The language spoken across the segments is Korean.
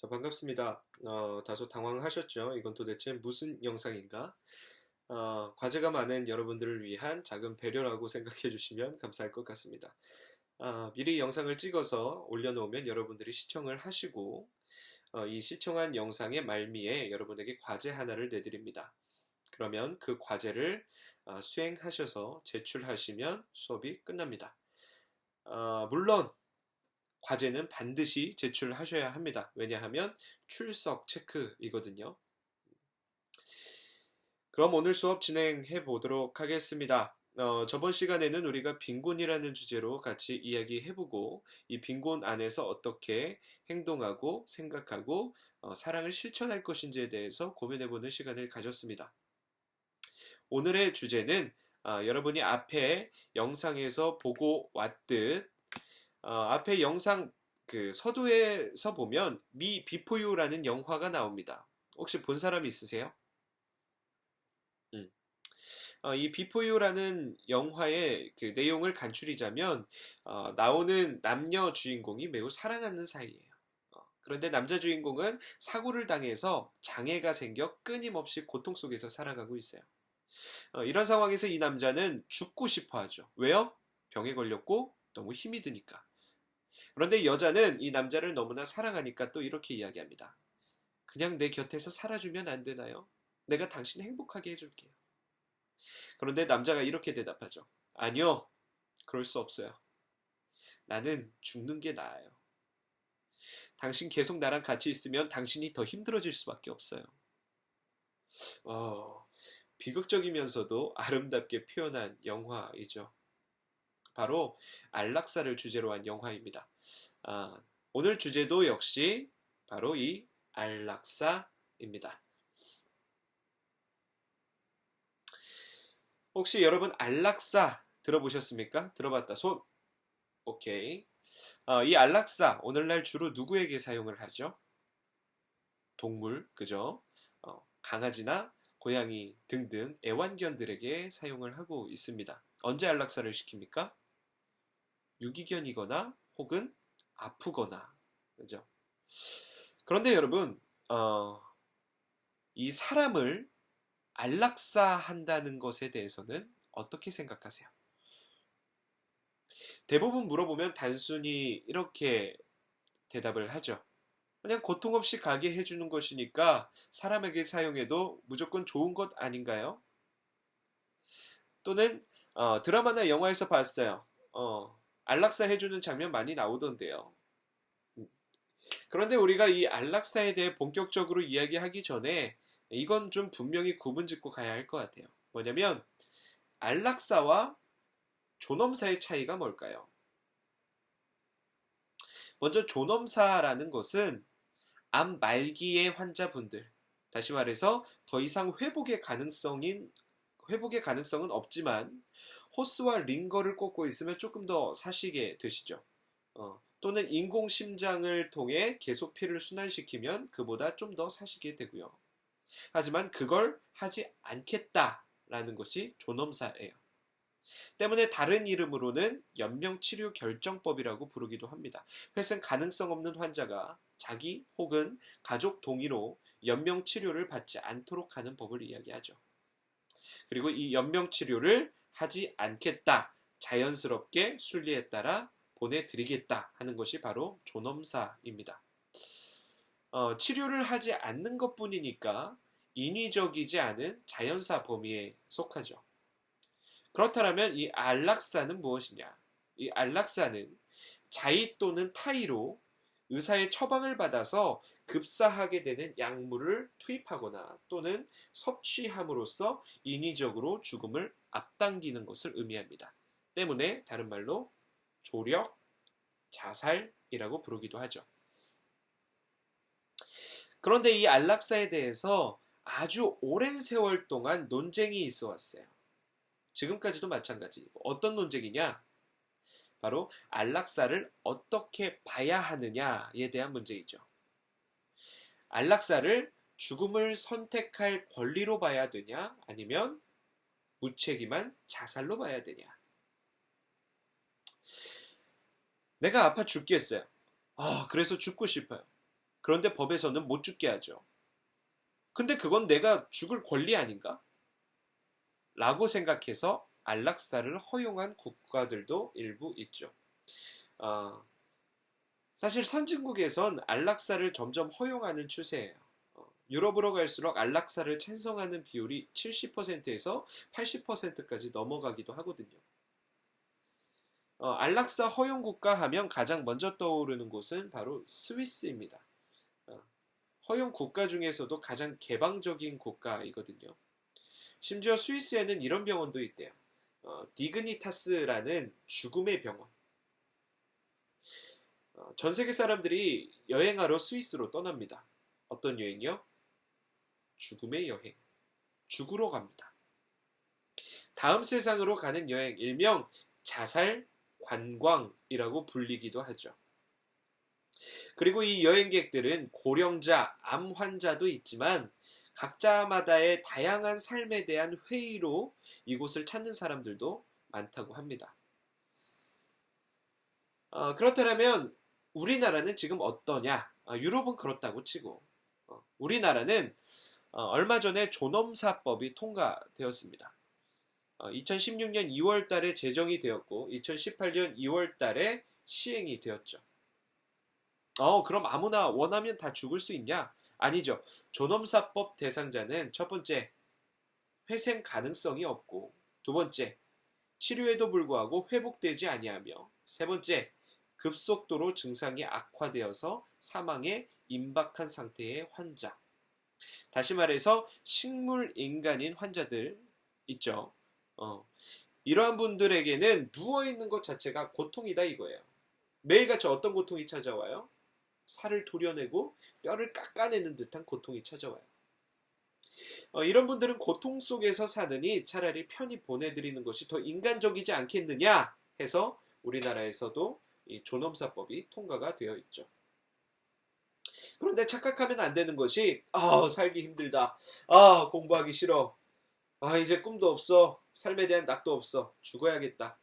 자, 반갑습니다. 다소 당황하셨죠? 이건 도대체 무슨 영상인가? 과제가 많은 여러분들을 위한 작은 배려라고 생각해 주시면 감사할 것 같습니다. 미리 영상을 찍어서 올려놓으면 여러분들이 시청을 하시고, 이 시청한 영상의 말미에 여러분에게 과제 하나를 내드립니다. 그러면 그 과제를 수행하셔서 제출하시면 수업이 끝납니다. 물론, 과제는 반드시 제출하셔야 합니다. 왜냐하면 출석 체크이거든요. 그럼 오늘 수업 진행해 보도록 하겠습니다. 저번 시간에는 우리가 빈곤이라는 주제로 같이 이야기해보고 이 빈곤 안에서 어떻게 행동하고 생각하고 사랑을 실천할 것인지에 대해서 고민해보는 시간을 가졌습니다. 오늘의 주제는 여러분이 앞에 영상에서 보고 왔듯 앞에 영상 그 서두에서 보면 미 비포유라는 영화가 나옵니다. 혹시 본 사람 있으세요? 음. 이 비포유라는 영화의 그 내용을 간추리자면 나오는 남녀 주인공이 매우 사랑하는 사이예요. 그런데 남자 주인공은 사고를 당해서 장애가 생겨 끊임없이 고통 속에서 살아가고 있어요. 이런 상황에서 이 남자는 죽고 싶어 하죠. 왜요? 병에 걸렸고 너무 힘이 드니까. 그런데 여자는 이 남자를 너무나 사랑하니까 또 이렇게 이야기합니다. 그냥 내 곁에서 살아주면 안 되나요? 내가 당신 행복하게 해줄게요. 그런데 남자가 이렇게 대답하죠. 아니요, 그럴 수 없어요. 나는 죽는 게 나아요. 당신 계속 나랑 같이 있으면 당신이 더 힘들어질 수밖에 없어요. 어, 비극적이면서도 아름답게 표현한 영화이죠. 바로 안락사를 주제로 한 영화입니다. 오늘 주제도 역시 바로 이 안락사입니다. 혹시 여러분 안락사 들어보셨습니까? 들어봤다. 손. 오케이. 이 안락사 오늘날 주로 누구에게 사용을 하죠? 동물, 그죠? 강아지나 고양이 등등 애완견들에게 사용을 하고 있습니다. 언제 안락사를 시킵니까? 유기견이거나 혹은 아프거나, 그죠? 그런데 여러분, 이 사람을 안락사한다는 것에 대해서는 어떻게 생각하세요? 대부분 물어보면 단순히 이렇게 대답을 하죠. 그냥 고통 없이 가게 해주는 것이니까 사람에게 사용해도 무조건 좋은 것 아닌가요? 또는 드라마나 영화에서 봤어요. 안락사 해주는 장면 많이 나오던데요. 그런데 우리가 이 안락사에 대해 본격적으로 이야기하기 전에 이건 좀 분명히 구분짓고 가야 할 것 같아요. 뭐냐면 안락사와 존엄사의 차이가 뭘까요? 먼저 존엄사라는 것은 암 말기의 환자분들, 다시 말해서 더 이상 회복의 가능성은 없지만 호스와 링거를 꽂고 있으면 조금 더 사시게 되시죠. 또는 인공심장을 통해 계속 피를 순환시키면 그보다 좀 더 사시게 되고요. 하지만 그걸 하지 않겠다라는 것이 존엄사예요. 때문에 다른 이름으로는 연명치료결정법이라고 부르기도 합니다. 회생 가능성 없는 환자가 자기 혹은 가족 동의로 연명치료를 받지 않도록 하는 법을 이야기하죠. 그리고 이 연명치료를 하지 않겠다, 자연스럽게 순리에 따라 보내드리겠다 하는 것이 바로 존엄사입니다. 치료를 하지 않는 것뿐이니까 인위적이지 않은 자연사 범위에 속하죠. 그렇다면 이 안락사는 무엇이냐? 이 안락사는 자의 또는 타의로 의사의 처방을 받아서 급사하게 되는 약물을 투입하거나 또는 섭취함으로써 인위적으로 죽음을 앞당기는 것을 의미합니다. 때문에 다른 말로 조력, 자살이라고 부르기도 하죠. 그런데 이 안락사에 대해서 아주 오랜 세월 동안 논쟁이 있어 왔어요. 지금까지도 마찬가지고 어떤 논쟁이냐? 바로 안락사를 어떻게 봐야 하느냐에 대한 문제이죠. 안락사를 죽음을 선택할 권리로 봐야 되냐? 아니면 무책임한 자살로 봐야 되냐? 내가 아파 죽겠어요. 그래서 죽고 싶어요. 그런데 법에서는 못 죽게 하죠. 근데 그건 내가 죽을 권리 아닌가? 라고 생각해서 안락사를 허용한 국가들도 일부 있죠. 어, 사실 선진국에선 안락사를 점점 허용하는 추세예요. 유럽으로 갈수록 안락사를 찬성하는 비율이 70%에서 80%까지 넘어가기도 하거든요. 안락사 허용 국가 하면 가장 먼저 떠오르는 곳은 바로 스위스입니다. 허용 국가 중에서도 가장 개방적인 국가이거든요. 심지어 스위스에는 이런 병원도 있대요. 디그니타스라는 죽음의 병원. 전 세계 사람들이 여행하러 스위스로 떠납니다. 어떤 여행이요? 죽음의 여행. 죽으러 갑니다. 다음 세상으로 가는 여행, 일명 자살 관광이라고 불리기도 하죠. 그리고 이 여행객들은 고령자, 암 환자도 있지만 각자마다의 다양한 삶에 대한 회의로 이곳을 찾는 사람들도 많다고 합니다. 그렇다면 우리나라는 지금 어떠냐? 유럽은 그렇다고 치고 우리나라는 얼마 전에 존엄사법이 통과되었습니다. 2016년 2월 달에 제정이 되었고 2018년 2월 달에 시행이 되었죠. 그럼 아무나 원하면 다 죽을 수 있냐? 아니죠. 존엄사법 대상자는 첫 번째, 회생 가능성이 없고, 두 번째, 치료에도 불구하고 회복되지 아니하며, 세 번째, 급속도로 증상이 악화되어서 사망에 임박한 상태의 환자. 다시 말해서 식물인간인 환자들 있죠. 이러한 분들에게는 누워있는 것 자체가 고통이다 이거예요. 매일같이 어떤 고통이 찾아와요? 살을 도려내고 뼈를 깎아내는 듯한 고통이 찾아와요. 이런 분들은 고통 속에서 사느니 차라리 편히 보내드리는 것이 더 인간적이지 않겠느냐 해서 우리나라에서도 이 존엄사법이 통과가 되어 있죠. 그런데 착각하면 안 되는 것이 살기 힘들다. 공부하기 싫어. 이제 꿈도 없어. 삶에 대한 낙도 없어. 죽어야겠다.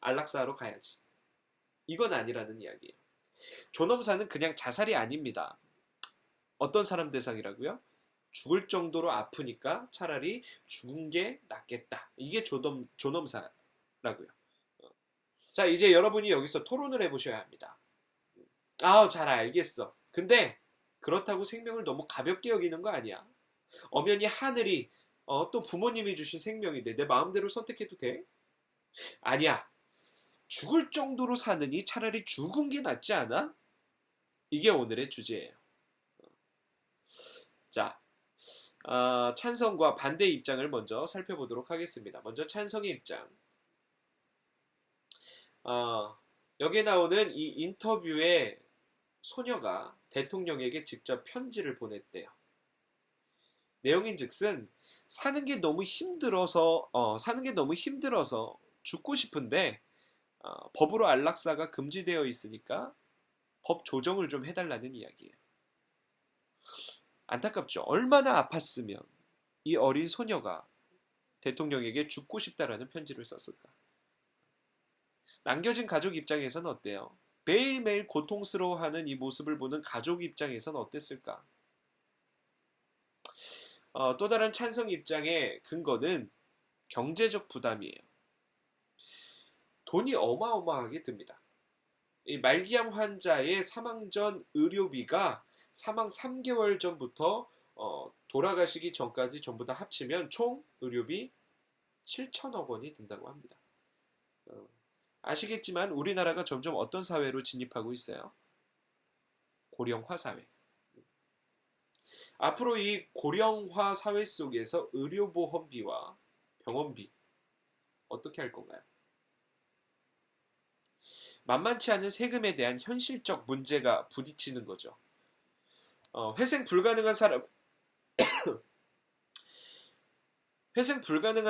안락사하러 가야지. 이건 아니라는 이야기예요. 존엄사는 그냥 자살이 아닙니다. 어떤 사람 대상이라고요? 죽을 정도로 아프니까 차라리 죽은 게 낫겠다. 이게 존엄사라고요. 자, 이제 여러분이 여기서 토론을 해보셔야 합니다. 잘 알겠어. 근데 그렇다고 생명을 너무 가볍게 여기는 거 아니야? 엄연히 하늘이 또 부모님이 주신 생명인데 내 마음대로 선택해도 돼? 아니야. 죽을 정도로 사느니 차라리 죽은 게 낫지 않아? 이게 오늘의 주제예요. 자, 찬성과 반대 입장을 먼저 살펴보도록 하겠습니다. 먼저 찬성의 입장. 여기에 나오는 이 인터뷰에 소녀가 대통령에게 직접 편지를 보냈대요. 내용인즉슨 사는 게 너무 힘들어서 죽고 싶은데 법으로 안락사가 금지되어 있으니까 법 조정을 좀 해달라는 이야기예요. 안타깝죠. 얼마나 아팠으면 이 어린 소녀가 대통령에게 죽고 싶다라는 편지를 썼을까? 남겨진 가족 입장에서는 어때요? 매일매일 고통스러워하는 이 모습을 보는 가족 입장에서는 어땠을까? 또 다른 찬성 입장의 근거는 경제적 부담이에요. 돈이 어마어마하게 듭니다. 이 말기암 환자의 사망 전 의료비가 사망 3개월 전부터 돌아가시기 전까지 전부 다 합치면 총 의료비 7천억 원이 든다고 합니다. 아시겠지만 우리나라가 점점 어떤 사회로 진입하고 있어요? 고령화 사회. 앞으로 이 고령화 사회 속에서 의료보험비와 병원비 어떻게 할 건가요? 만만치 않은 세금에 대한 현실적 문제가 부딪히는 거죠. 회생 불가능한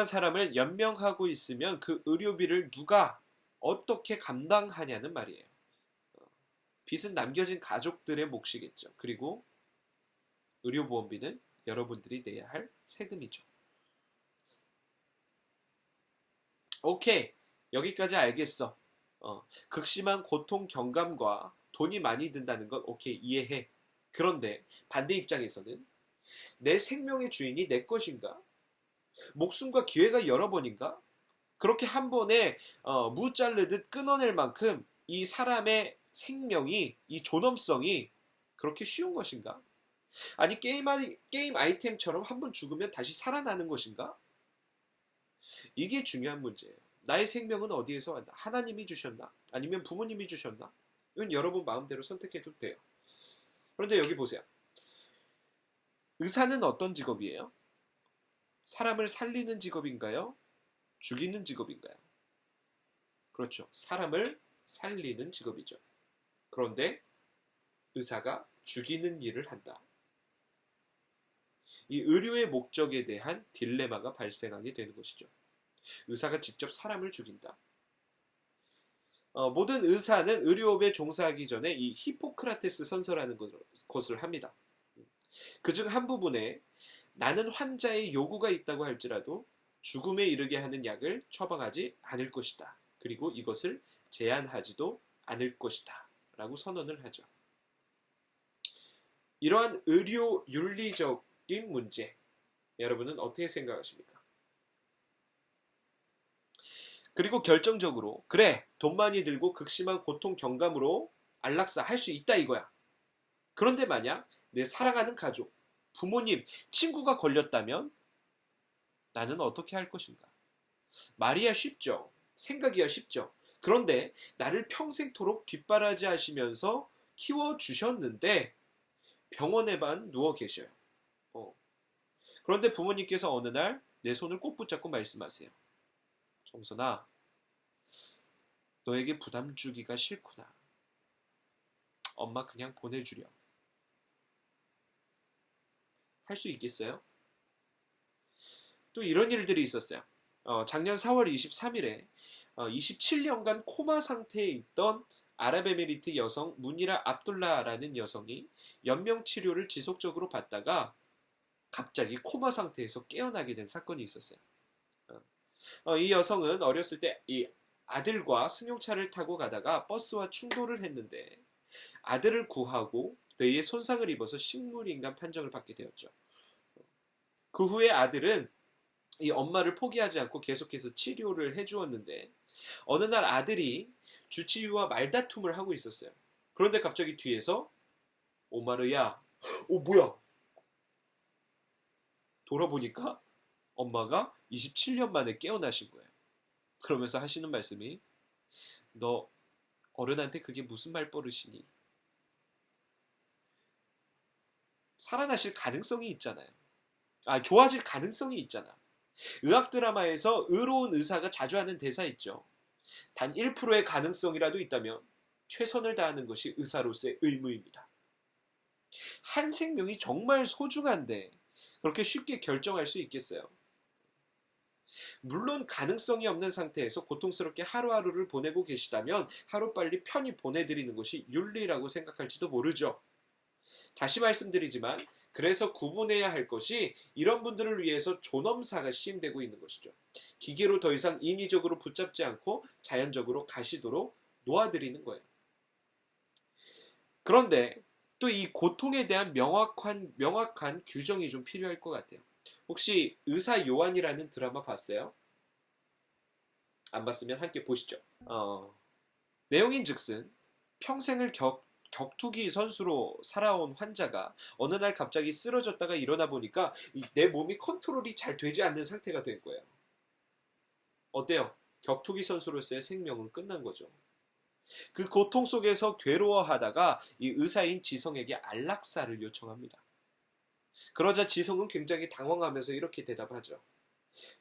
사람을 연명하고 있으면 그 의료비를 누가 어떻게 감당하냐는 말이에요. 빚은 남겨진 가족들의 몫이겠죠. 그리고 의료보험비는 여러분들이 내야 할 세금이죠. 오케이, 여기까지 알겠어. 극심한 고통 경감과 돈이 많이 든다는 건 오케이, 이해해. 그런데 반대 입장에서는 내 생명의 주인이 내 것인가? 목숨과 기회가 여러 번인가? 그렇게 한 번에 무 자르듯 끊어낼 만큼 이 사람의 생명이, 이 존엄성이 그렇게 쉬운 것인가? 아니 게임 아이템처럼 한 번 죽으면 다시 살아나는 것인가? 이게 중요한 문제예요. 나의 생명은 어디에서 왔나? 하나님이 주셨나? 아니면 부모님이 주셨나? 이건 여러분 마음대로 선택해도 돼요. 그런데 여기 보세요. 의사는 어떤 직업이에요? 사람을 살리는 직업인가요? 죽이는 직업인가요? 그렇죠. 사람을 살리는 직업이죠. 그런데 의사가 죽이는 일을 한다. 이 의료의 목적에 대한 딜레마가 발생하게 되는 것이죠. 의사가 직접 사람을 죽인다. 모든 의사는 의료업에 종사하기 전에 이 히포크라테스 선서라는 것을 합니다. 그중 한 부분에 나는 환자의 요구가 있다고 할지라도 죽음에 이르게 하는 약을 처방하지 않을 것이다. 그리고 이것을 제한하지도 않을 것이다. 라고 선언을 하죠. 이러한 의료 윤리적인 문제, 여러분은 어떻게 생각하십니까? 그리고 결정적으로 그래, 돈 많이 들고 극심한 고통 경감으로 안락사 할 수 있다 이거야. 그런데 만약 내 사랑하는 가족, 부모님, 친구가 걸렸다면 나는 어떻게 할 것인가? 말이야 쉽죠. 생각이야 쉽죠. 그런데 나를 평생토록 뒷바라지 하시면서 키워주셨는데 병원에만 누워 계셔요. 그런데 부모님께서 어느 날 내 손을 꼭 붙잡고 말씀하세요. 정선아, 너에게 부담 주기가 싫구나. 엄마 그냥 보내주려. 할 수 있겠어요? 또 이런 일들이 있었어요. 작년 4월 23일에 27년간 코마 상태에 있던 아랍에미리트 여성 무니라 압둘라라는 여성이 연명 치료를 지속적으로 받다가 갑자기 코마 상태에서 깨어나게 된 사건이 있었어요. 이 여성은 어렸을 때 이 아들과 승용차를 타고 가다가 버스와 충돌을 했는데 아들을 구하고 뇌에 손상을 입어서 식물인간 판정을 받게 되었죠. 그 후에 아들은 이 엄마를 포기하지 않고 계속해서 치료를 해주었는데 어느 날 아들이 주치의와 말다툼을 하고 있었어요. 그런데 갑자기 뒤에서 오마르야, 뭐야? 돌아보니까 엄마가 27년 만에 깨어나신 거예요. 그러면서 하시는 말씀이 너 어른한테 그게 무슨 말버릇이니? 살아나실 가능성이 있잖아요. 좋아질 가능성이 있잖아. 의학 드라마에서 의로운 의사가 자주 하는 대사 있죠. 단 1%의 가능성이라도 있다면 최선을 다하는 것이 의사로서의 의무입니다. 한 생명이 정말 소중한데 그렇게 쉽게 결정할 수 있겠어요? 물론 가능성이 없는 상태에서 고통스럽게 하루하루를 보내고 계시다면 하루빨리 편히 보내드리는 것이 윤리라고 생각할지도 모르죠. 다시 말씀드리지만 그래서 구분해야 할 것이 이런 분들을 위해서 존엄사가 시행되고 있는 것이죠. 기계로 더 이상 인위적으로 붙잡지 않고 자연적으로 가시도록 놓아드리는 거예요. 그런데 또 이 고통에 대한 명확한 규정이 좀 필요할 것 같아요. 혹시 의사 요한이라는 드라마 봤어요? 안 봤으면 함께 보시죠. 내용인즉슨 평생을 격투기 선수로 살아온 환자가 어느 날 갑자기 쓰러졌다가 일어나 보니까 내 몸이 컨트롤이 잘 되지 않는 상태가 된 거예요. 어때요? 격투기 선수로서의 생명은 끝난 거죠. 그 고통 속에서 괴로워하다가 이 의사인 지성에게 안락사를 요청합니다. 그러자 지성은 굉장히 당황하면서 이렇게 대답하죠.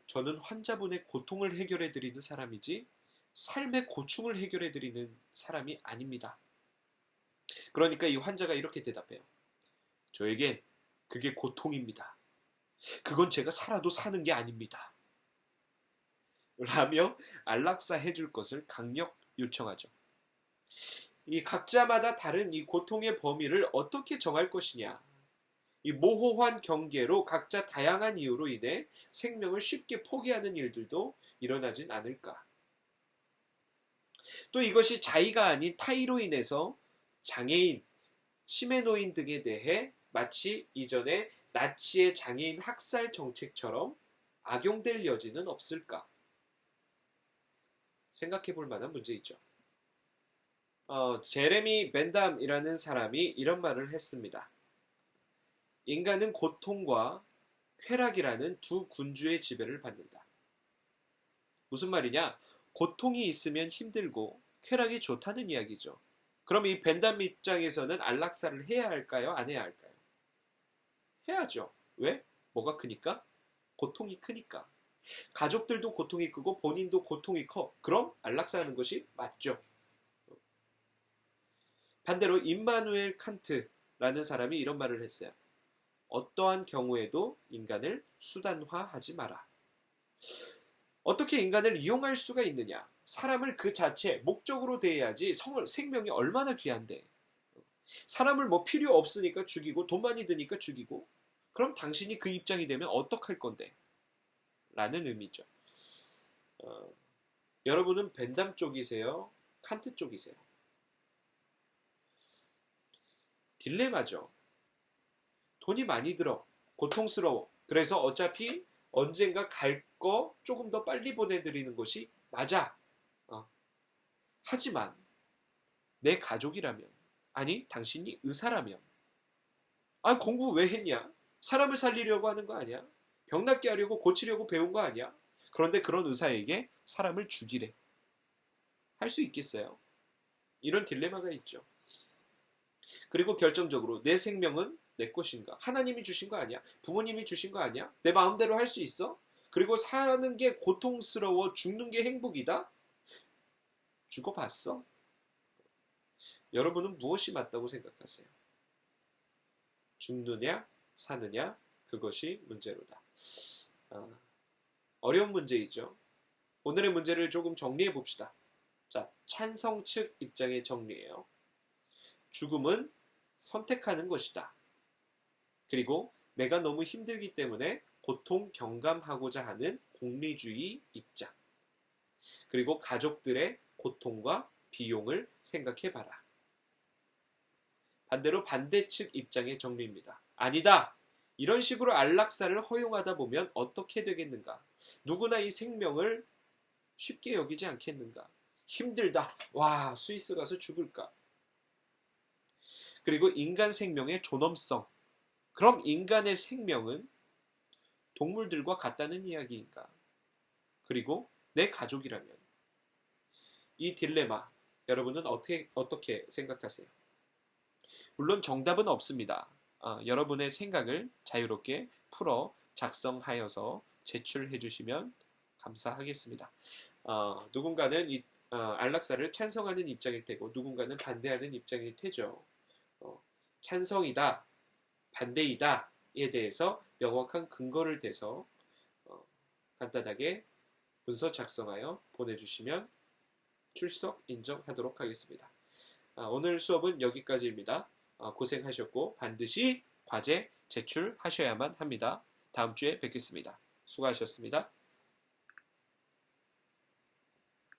저는 환자분의 고통을 해결해드리는 사람이지 삶의 고충을 해결해드리는 사람이 아닙니다. 그러니까 이 환자가 이렇게 대답해요. 저에겐 그게 고통입니다. 그건 제가 살아도 사는 게 아닙니다. 라며 안락사 해줄 것을 강력 요청하죠. 이 각자마다 다른 이 고통의 범위를 어떻게 정할 것이냐. 이 모호한 경계로 각자 다양한 이유로 인해 생명을 쉽게 포기하는 일들도 일어나진 않을까. 또 이것이 자의가 아닌 타의로 인해서 장애인, 치매 노인 등에 대해 마치 이전에 나치의 장애인 학살 정책처럼 악용될 여지는 없을까? 생각해 볼 만한 문제이죠. 제레미 벤담이라는 사람이 이런 말을 했습니다. 인간은 고통과 쾌락이라는 두 군주의 지배를 받는다. 무슨 말이냐? 고통이 있으면 힘들고 쾌락이 좋다는 이야기죠. 그럼 이 벤담 입장에서는 안락사를 해야 할까요? 안 해야 할까요? 해야죠. 왜? 뭐가 크니까? 고통이 크니까. 가족들도 고통이 크고 본인도 고통이 커. 그럼 안락사하는 것이 맞죠. 반대로 임마누엘 칸트라는 사람이 이런 말을 했어요. 어떠한 경우에도 인간을 수단화하지 마라. 어떻게 인간을 이용할 수가 있느냐? 사람을 그 자체 목적으로 대해야지. 생명이 얼마나 귀한데. 사람을 뭐 필요 없으니까 죽이고 돈 많이 드니까 죽이고 그럼 당신이 그 입장이 되면 어떡할 건데? 라는 의미죠. 여러분은 벤담 쪽이세요? 칸트 쪽이세요? 딜레마죠. 돈이 많이 들어. 고통스러워. 그래서 어차피 언젠가 갈 거 조금 더 빨리 보내드리는 것이 맞아. 하지만 내 가족이라면, 아니 당신이 의사라면, 공부 왜 했냐? 사람을 살리려고 하는 거 아니야? 병 낫게 하려고 고치려고 배운 거 아니야? 그런데 그런 의사에게 사람을 죽이래. 할 수 있겠어요? 이런 딜레마가 있죠. 그리고 결정적으로 내 생명은 내 것인가? 하나님이 주신 거 아니야? 부모님이 주신 거 아니야? 내 마음대로 할 수 있어? 그리고 사는 게 고통스러워 죽는 게 행복이다? 죽어봤어? 여러분은 무엇이 맞다고 생각하세요? 죽느냐 사느냐 그것이 문제로다. 어려운 문제이죠. 오늘의 문제를 조금 정리해 봅시다. 자, 찬성 측 입장의 정리예요. 죽음은 선택하는 것이다. 그리고 내가 너무 힘들기 때문에 고통 경감하고자 하는 공리주의 입장. 그리고 가족들의 고통과 비용을 생각해봐라. 반대로 반대측 입장의 정리입니다. 아니다. 이런 식으로 안락사를 허용하다 보면 어떻게 되겠는가? 누구나 이 생명을 쉽게 여기지 않겠는가? 힘들다. 와, 스위스 가서 죽을까? 그리고 인간 생명의 존엄성. 그럼 인간의 생명은 동물들과 같다는 이야기인가? 그리고 내 가족이라면 이 딜레마 여러분은 어떻게 생각하세요? 물론 정답은 없습니다. 여러분의 생각을 자유롭게 풀어 작성하여서 제출해 주시면 감사하겠습니다. 누군가는 이 안락사를 찬성하는 입장일 테고 누군가는 반대하는 입장일 테죠. 찬성이다, 반대이다에 대해서 명확한 근거를 대서 간단하게 문서 작성하여 보내주시면 출석 인정하도록 하겠습니다. 오늘 수업은 여기까지입니다. 고생하셨고 반드시 과제 제출하셔야만 합니다. 다음 주에 뵙겠습니다. 수고하셨습니다.